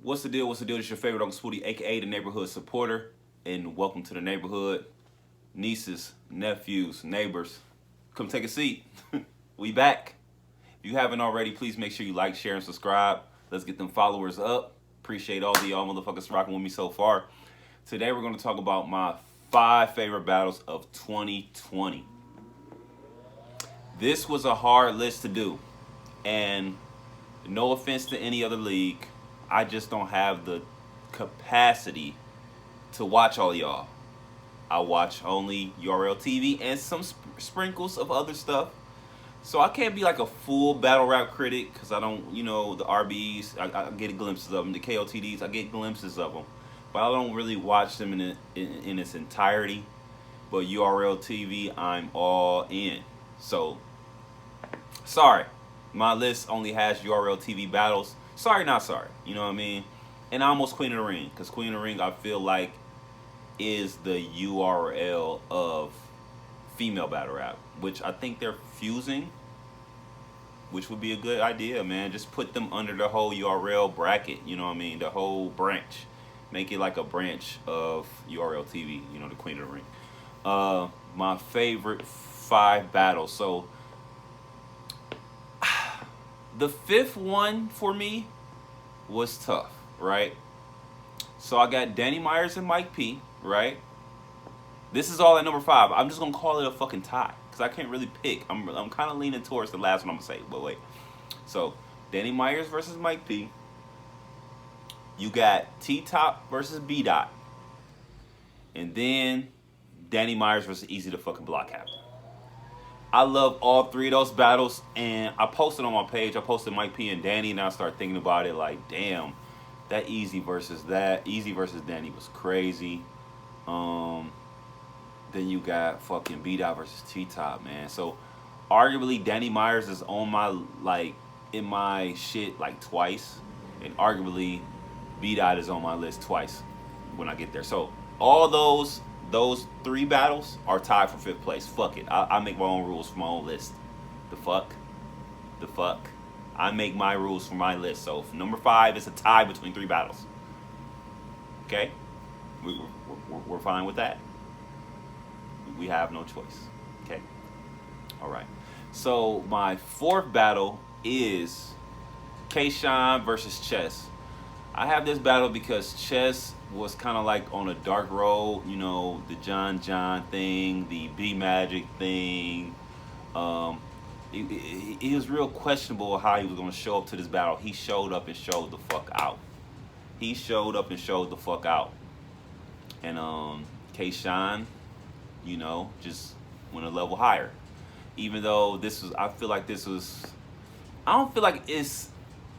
What's the deal? What's the deal? It's your favorite Uncle Spooty, aka the neighborhood supporter, and welcome to the neighborhood. Nieces, nephews, neighbors, come take a seat. We back. If you haven't already, please make sure you like, share, and subscribe. Let's get them followers up. Appreciate all the y'all motherfuckers rocking with me so far. Today we're going to talk about my 5 favorite battles of 2020. This was a hard list to do, and no offense to any other league, I just don't have the capacity to watch all y'all. I watch only URLTV and some sprinkles of other stuff. So I can't be like a full battle rap critic because I don't, the RBs, I get glimpses of them. The KOTDs, I get glimpses of them. But I don't really watch them in its entirety. But URLTV, I'm all in. So, sorry. My list only has URLTV battles. Sorry, not sorry. You know what I mean? And almost Queen of the Ring. Because Queen of the Ring, I feel like, is the URL of female battle rap. Which I think they're fusing. Which would be a good idea, man. Just put them under the whole URL bracket. You know what I mean? The whole branch. Make it like a branch of URLTV. You know, the Queen of the Ring. My favorite 5 battles. So, the 5th one for me was tough, right? So I got Danny Myers and Mike P, right? This is all at number 5. I'm just gonna call it a fucking tie because I can't really pick. I'm kind of leaning towards the last one I'm gonna say, but wait. So Danny Myers versus Mike P. You got T Top versus B Dot, and then Danny Myers versus Easy to fucking Block Captain. I love all 3 of those battles, and I posted on my page. I posted Mike P and Danny, and I started thinking about it like, damn, that Easy versus Danny was crazy. Then you got fucking B Dot versus T Top, man. So arguably Danny Myers is on my in my shit like twice, and arguably B Dot is on my list twice when I get there. So all those 3 battles are tied for 5th place. Fuck it. I make my own rules for my own list. The fuck? I make my rules for my list. So number 5 is a tie between 3 battles. Okay? We're fine with that. We have no choice. Okay? Alright. So my 4th battle is K-Shine versus Chess. I have this battle because Chess was kind of like on a dark road, the John thing, the B Magic thing. It was real questionable how he was going to show up to this battle. He showed up and showed the fuck out. And K-Shine, just went a level higher. Even though I don't feel like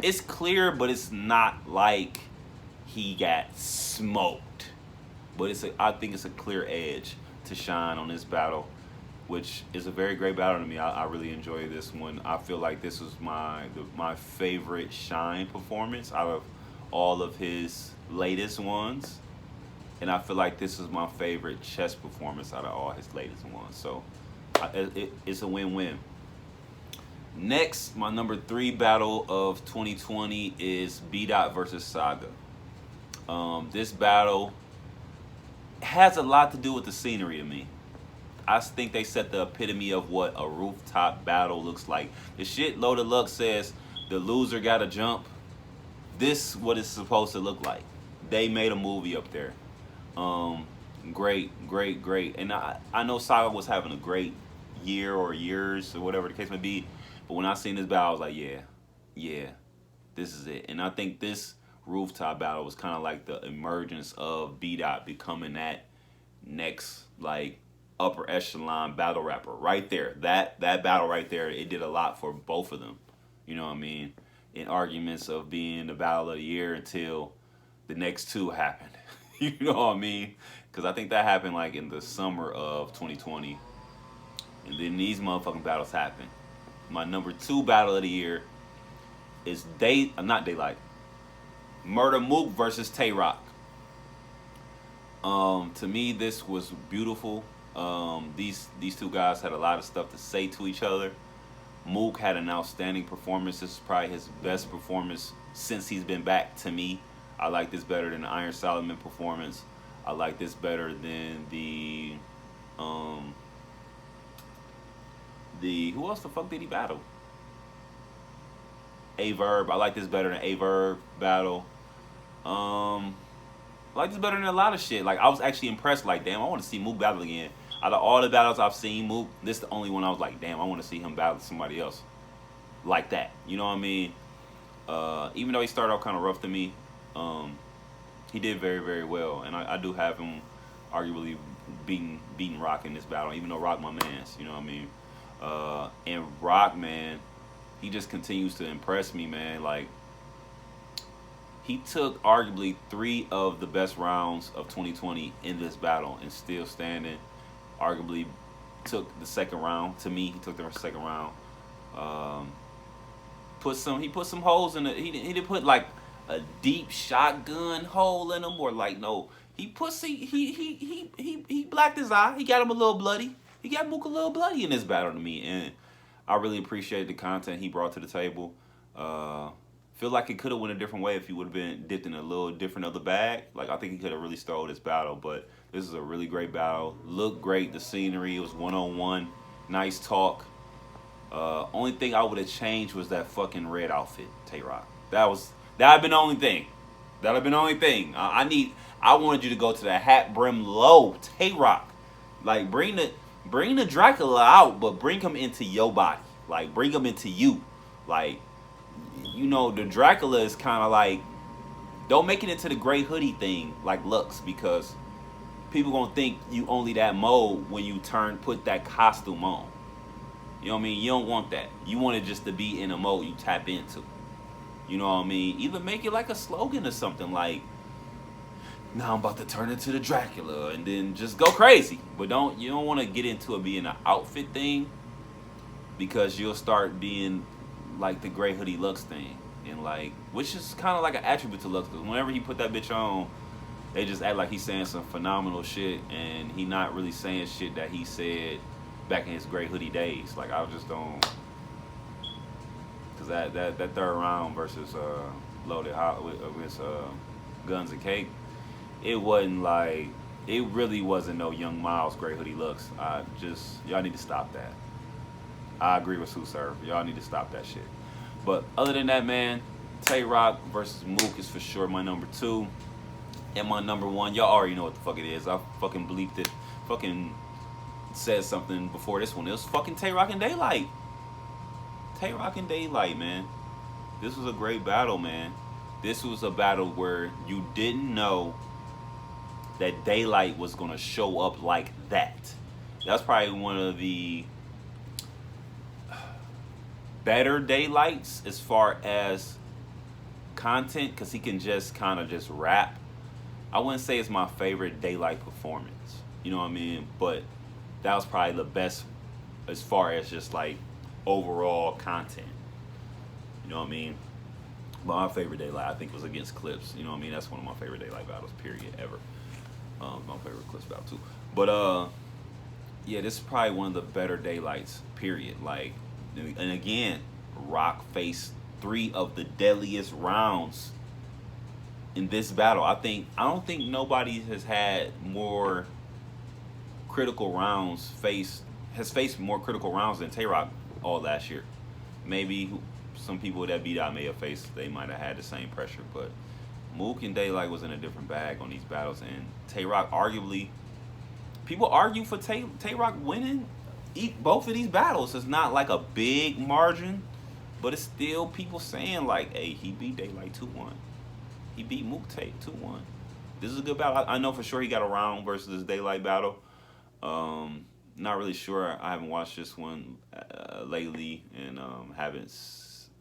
it's clear, but it's not like he got smoked. But I think it's a clear edge to Shine on this battle, which is a very great battle to me. I really enjoy this one. I feel like this was my favorite Shine performance out of all of his latest ones. And I feel like this is my favorite Chess performance out of all his latest ones. So it's a win-win. Next, my number 3 battle of 2020 is B Dot versus Saga. This battle has a lot to do with the scenery to me. I think they set the epitome of what a rooftop battle looks like. The shit Loaded Luck says the loser gotta jump. This what it's supposed to look like. They made a movie up there. Great. And I know Saga was having a great year or years or whatever the case may be. But when I seen this battle, I was like, yeah, this is it. And I think this rooftop battle was kind of like the emergence of B Dot becoming that next upper echelon battle rapper right there. That battle right there, it did a lot for both of them. You know what I mean? In arguments of being the battle of the year until the next 2 happened. You know what I mean? Because I think that happened in the summer of 2020, and then these motherfucking battles happened. My number 2 battle of the year is not Daylight. Murder Mook versus Tay Rock. To me, this was beautiful. These 2 guys had a lot of stuff to say to each other. Mook had an outstanding performance. This is probably his best performance since he's been back to me. I like this better than the Iron Solomon performance. I like this better than um the who else the fuck did he battle? A Verb. I like this better than A Verb battle. Um, I like this better than a lot of shit. Like I was actually impressed. Like damn, I want to see Mook battle again. Out of all the battles I've seen Mook, this is the only one I was like, damn, I want to see him battle somebody else like that. You know what I mean? Even though he started off kind of rough to me, he did very, very well, and I do have him arguably beating Rock in this battle, even though Rock my man's, you know what I mean? And Rock, man, he just continues to impress me, man. Like he took arguably 3 of the best rounds of 2020 in this battle and still standing. Arguably took the second round. To me, he took the second round. He put some holes in it. He didn't put like a deep shotgun hole in him or like no. He blacked his eye. He got him a little bloody. He got Mook a little bloody in this battle to me, and I really appreciate the content he brought to the table. Feel like it could have went a different way if he would have been dipped in a little different of the bag. Like I think he could have really stole this battle, but this is a really great battle. Looked great. The scenery. It was 1-on-1. Nice talk. Only thing I would have changed was that fucking red outfit, Tay-Rock. That'd have been the only thing. That'd have been the only thing. I wanted you to go to the hat brim low, Tay-Rock. Like bring the Dracula out, but bring him into your body. Like bring him into you. Like you know the Dracula is kind of like don't make it into the gray hoodie thing like Lux because people gonna think you only that mode when you put that costume on. You know what I mean? You don't want that. You want it just to be in a mode you tap into. You know what I mean? Either make it like a slogan or something like, now I'm about to turn into the Dracula and then just go crazy. But you don't want to get into it being an outfit thing because you'll start being like the gray hoodie Lux thing. And like, which is kind of like an attribute to Lux because whenever he put that bitch on, they just act like he's saying some phenomenal shit and he not really saying shit that he said back in his gray hoodie days. Like I just don't, cause that third round versus Loaded Hot with Guns and Cake, it wasn't like it really wasn't no Young Miles gray hoodie looks. Y'all need to stop that. I agree with Sue Surf. Y'all need to stop that shit. But other than that, man, Tay-Rock versus Mook is for sure my number 2. And my number 1, y'all already know what the fuck it is. I fucking bleeped it. Fucking said something before this one. It was fucking Tay-Rock and Daylight. Tay-Rock and Daylight, man. This was a great battle, man. This was a battle where you didn't know that Daylight was going to show up like that. That's probably one of the better Daylights as far as content because he can just kind of just rap. I wouldn't say it's my favorite Daylight performance. You know what I mean? But that was probably the best as far as just like overall content. You know what I mean? But my favorite Daylight I think was against Clips. You know what I mean? That's one of my favorite Daylight battles, period, ever. My favorite Clips battle too. But yeah, this is probably one of the better Daylights, period. Like, and again, Rock faced 3 of the deadliest rounds in this battle. I don't think nobody has had more critical rounds has faced more critical rounds than Tay-Rock all last year. Maybe some people that beat out may have faced, they might have had the same pressure, but Mook and Daylight was in a different bag on these battles, and Tay-Rock arguably, people argue for Tay-Rock winning both of these battles. It's not like a big margin, but it's still people saying like, hey, he beat Daylight 2-1. He beat Mook 2-1. This is a good battle. I know for sure he got a round versus this Daylight battle. Not really sure. I haven't watched this one lately, and I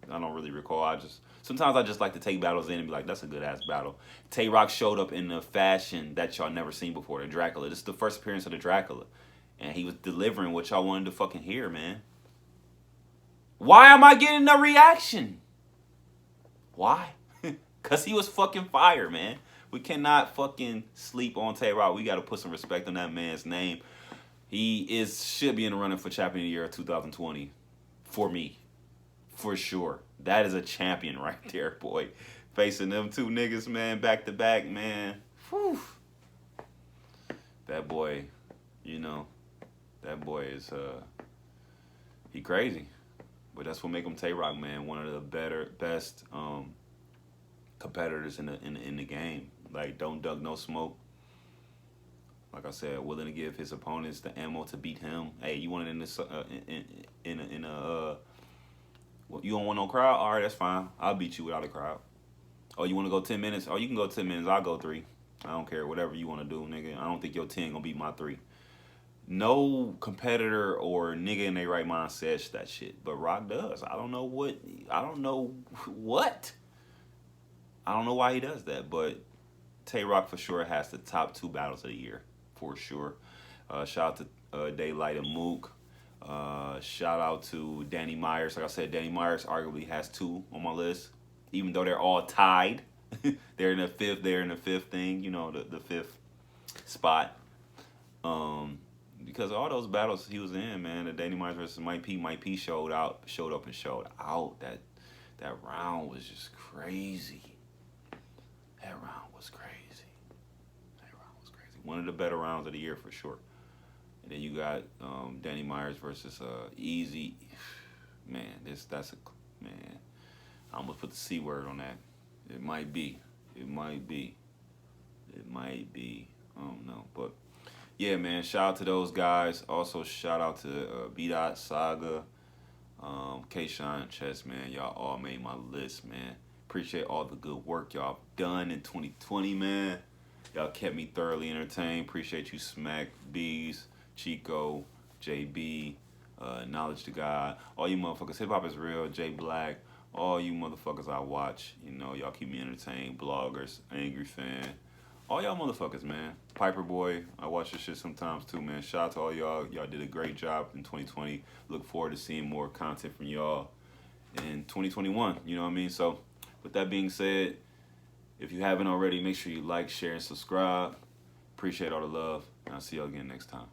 don't really recall. Sometimes I just like to take battles in and be like, that's a good ass battle. Tay-Rock showed up in a fashion that y'all never seen before. The Dracula. This is the first appearance of the Dracula, and he was delivering what y'all wanted to fucking hear, man. Why am I getting a reaction? Why? Cause he was fucking fire, man. We cannot fucking sleep on Tay-Rock. We got to put some respect on that man's name. He should be in the running for champion of the year of 2020 for me, for sure. That is a champion right there, boy. facing them two niggas, man, back to back, man. Whew. That boy, you know, that boy is he crazy. But that's what make him Tay-Rock, man. One of the best competitors in the game. Like, don't duck, no smoke. Like I said, willing to give his opponents the ammo to beat him. Hey, you want it in this well, you don't want no crowd? All right, that's fine. I'll beat you without a crowd. Oh, you want to go 10 minutes? Oh, you can go 10 minutes. I'll go 3. I don't care. Whatever you want to do, nigga. I don't think your 10 gonna beat my 3. No competitor or nigga in their right mind says that shit, but Rock does. I don't know what. I don't know why he does that, but Tay-Rock for sure has the top 2 battles of the year, for sure. Shout out to Daylight and Mook. Shout out to Danny Myers. Like I said, Danny Myers arguably has 2 on my list, even though they're all tied. They're in the fifth thing, you know, the 5th spot. Because all those battles he was in, man, the Danny Myers versus Mike P showed up and showed out. That round was just crazy. That round was crazy. One of the better rounds of the year for sure. And then you got Danny Myers versus Easy. Man, man. I almost put the C word on that. It might be. I don't know, but yeah, man. Shout out to those guys. Also, shout out to B-Dot, Saga, K-Shine, Chess, man. Y'all all made my list, man. Appreciate all the good work y'all done in 2020, man. Y'all kept me thoroughly entertained. Appreciate you, Smack, Bees, Chico, JB, Knowledge to God. All you motherfuckers. Hip Hop is Real, J Black. All you motherfuckers I watch. You know, y'all keep me entertained. Bloggers, Angry Fan. All y'all motherfuckers, man. Piper Boy, I watch this shit sometimes too, man. Shout out to all y'all. Y'all did a great job in 2020. Look forward to seeing more content from y'all in 2021. You know what I mean? So, with that being said, if you haven't already, make sure you like, share, and subscribe. Appreciate all the love. And I'll see y'all again next time.